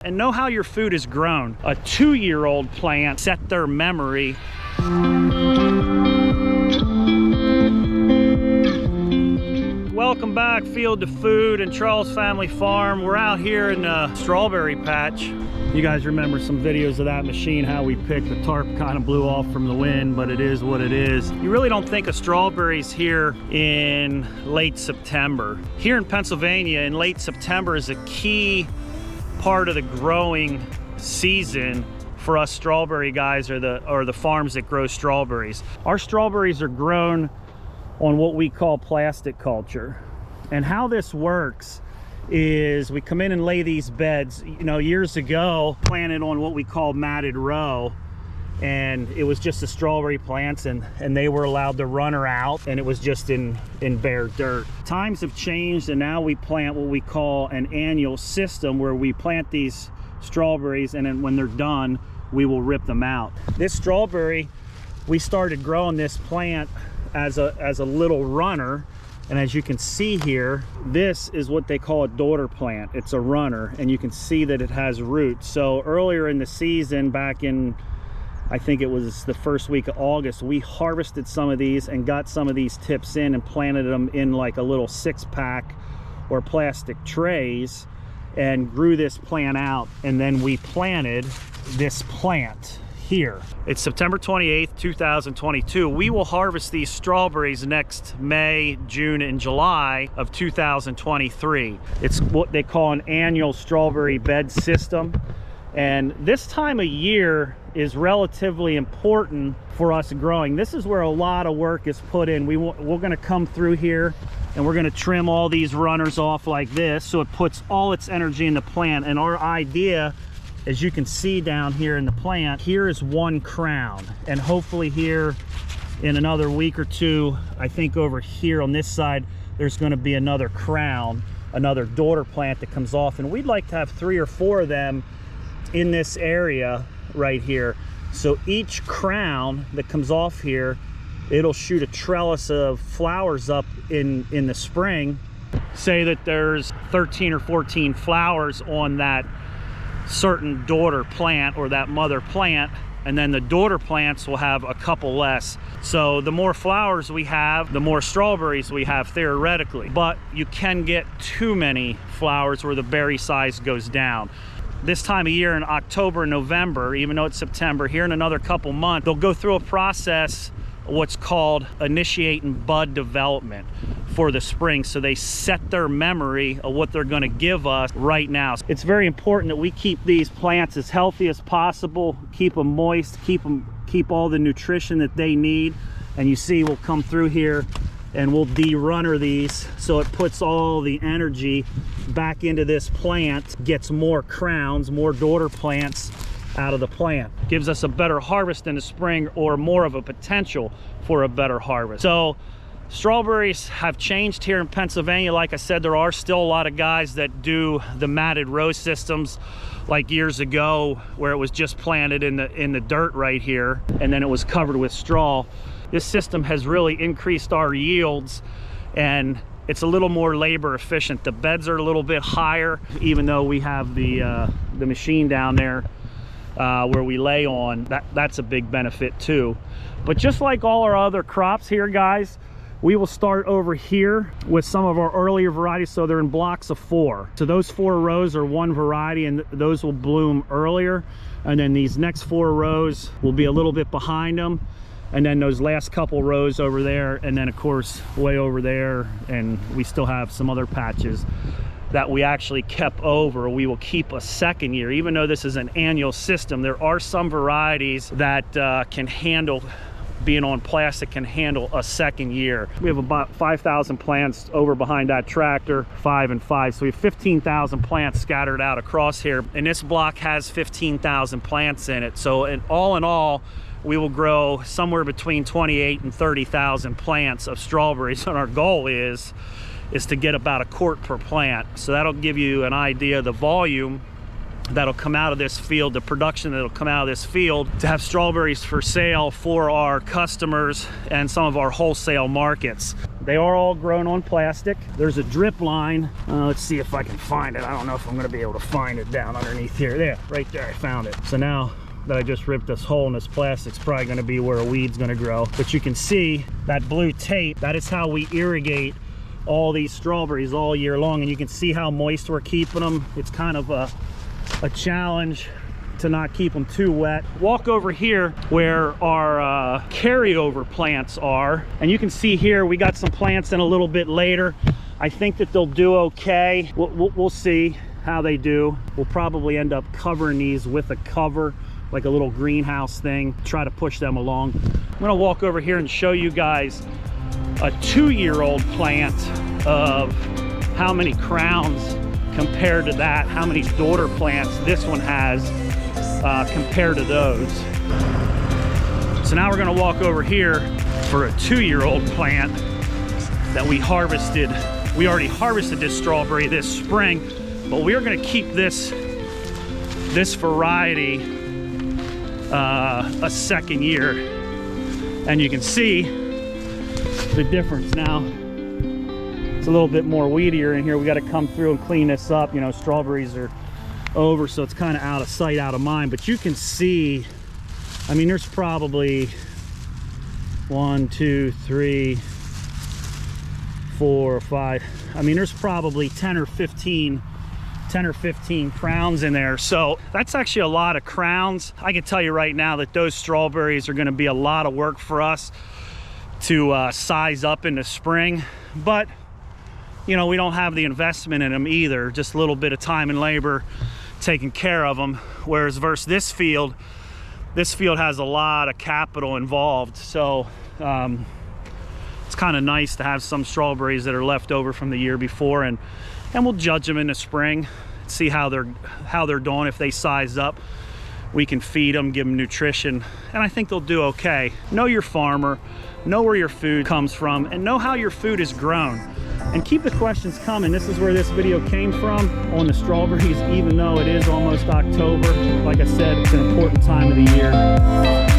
And know how your food is grown. A 2-year-old plant set their memory. Welcome back, Field to Food and Charles Family Farm. We're out here in the strawberry patch. You guys remember some videos of that machine, how we picked the tarp kind of blew off from the wind, but it is what it is. You really don't think of strawberries here in late September. Here in Pennsylvania, in late September is a key part of the growing season for us strawberry guys, or the farms that grow strawberries. Our strawberries are grown on what we call plastic culture. And how this works is we come in and lay these beds, you know, years ago, planted on what we call matted row. And it was just the strawberry plants, and they were allowed to run her out, and it was just in bare dirt. Times have changed, and now we plant what we call an annual system, where we plant these strawberries, and then when they're done, we will rip them out. This strawberry, we started growing this plant as a little runner, and as you can see here, this is what they call a daughter plant. It's a runner, and you can see that it has roots. So earlier in the season, back in, I think it was the first week of August, we harvested some of these and got some of these tips in and planted them in like a little 6-pack or plastic trays and grew this plant out. And then we planted this plant here. It's September 28th, 2022. We will harvest these strawberries next May, June, and July of 2023. It's what they call an annual strawberry bed system. And this time of year is relatively important for us growing. This is where a lot of work is put in. We're going to come through here and we're going to trim all these runners off like this, so it puts all its energy in the plant. And our idea, as you can see down here in the plant, here is one crown, and hopefully here in another week or two, I think over here on this side, there's going to be another crown, another daughter plant that comes off. And we'd like to have 3 or 4 of them in this area right here. So each crown that comes off here, it'll shoot a trellis of flowers up in the spring. Say that there's 13 or 14 flowers on that certain daughter plant or that mother plant, and then the daughter plants will have a couple less. So the more flowers we have, the more strawberries we have theoretically, but you can get too many flowers where the berry size goes down. This time of year in October and November, even though it's September, here in another couple months, they'll go through a process, what's called initiating bud development for the spring. So they set their memory of what they're going to give us right now. It's very important that we keep these plants as healthy as possible, keep them moist, keep all the nutrition that they need. And you see, we'll come through here and we'll de-runner these, so it puts all the energy back into this plant, gets more crowns, more daughter plants out of the plant. Gives us a better harvest in the spring, or more of a potential for a better harvest. So strawberries have changed here in Pennsylvania. Like I said, there are still a lot of guys that do the matted row systems, like years ago, where it was just planted in the dirt right here, and then it was covered with straw. This system has really increased our yields, and it's a little more labor efficient. The beds are a little bit higher, even though we have the machine down there where we lay on. That's a big benefit too. But just like all our other crops here, guys, we will start over here with some of our earlier varieties. So they're in blocks of 4. So those 4 rows are one variety, and those will bloom earlier. And then these next 4 rows will be a little bit behind them. And then those last couple rows over there, and then of course way over there, and we still have some other patches that we actually kept over. We will keep a second year. Even though this is an annual system, there are some varieties that can handle, being on plastic, can handle a second year. We have about 5,000 plants over behind that tractor, 5 and 5. So we have 15,000 plants scattered out across here. And this block has 15,000 plants in it. So in all, we will grow somewhere between 28 and 30,000 plants of strawberries. And our goal is to get about a quart per plant. So that'll give you an idea of the volume that'll come out of this field, the production that'll come out of this field, to have strawberries for sale for our customers and some of our wholesale markets. They are all grown on plastic. There's a drip line. Let's see if I can find it. I don't know if I'm gonna be able to find it down underneath here. There, right there, I found it. So now that I just ripped this hole in this plastic's probably gonna be where a weed's gonna grow. But you can see that blue tape, that is how we irrigate all these strawberries all year long. And you can see how moist we're keeping them. It's kind of a challenge to not keep them too wet. Walk over here where our carryover plants are, and you can see here we got some plants in a little bit later. I think that they'll do okay. We'll see how they do. We'll probably end up covering these with a cover, like a little greenhouse thing, try to push them along. I'm gonna walk over here and show you guys a 2-year-old plant of how many crowns compared to that, how many daughter plants this one has compared to those. So now we're gonna walk over here for a 2-year-old plant that we harvested. We already harvested this strawberry this spring, but we are gonna keep this variety a second year. And you can see the difference now. It's a little bit more weedier in here. We got to come through and clean this up. You know, strawberries are over, so it's kind of out of sight, out of mind. But you can see, I mean, there's probably 1, 2, 3, 4, 5. I mean, there's probably 10 or 15 crowns in there. So that's actually a lot of crowns. I can tell you right now that those strawberries are going to be a lot of work for us to size up in the spring. But you know, we don't have the investment in them either, just a little bit of time and labor taking care of them. Whereas versus this field has a lot of capital involved. So it's kind of nice to have some strawberries that are left over from the year before, and we'll judge them in the spring, see how they're doing. If they size up, we can feed them, give them nutrition, and I think they'll do okay. Know your farmer, know where your food comes from, and know how your food is grown. And keep the questions coming. This is where this video came from on the strawberries, even though it is almost October. Like I said, it's an important time of the year.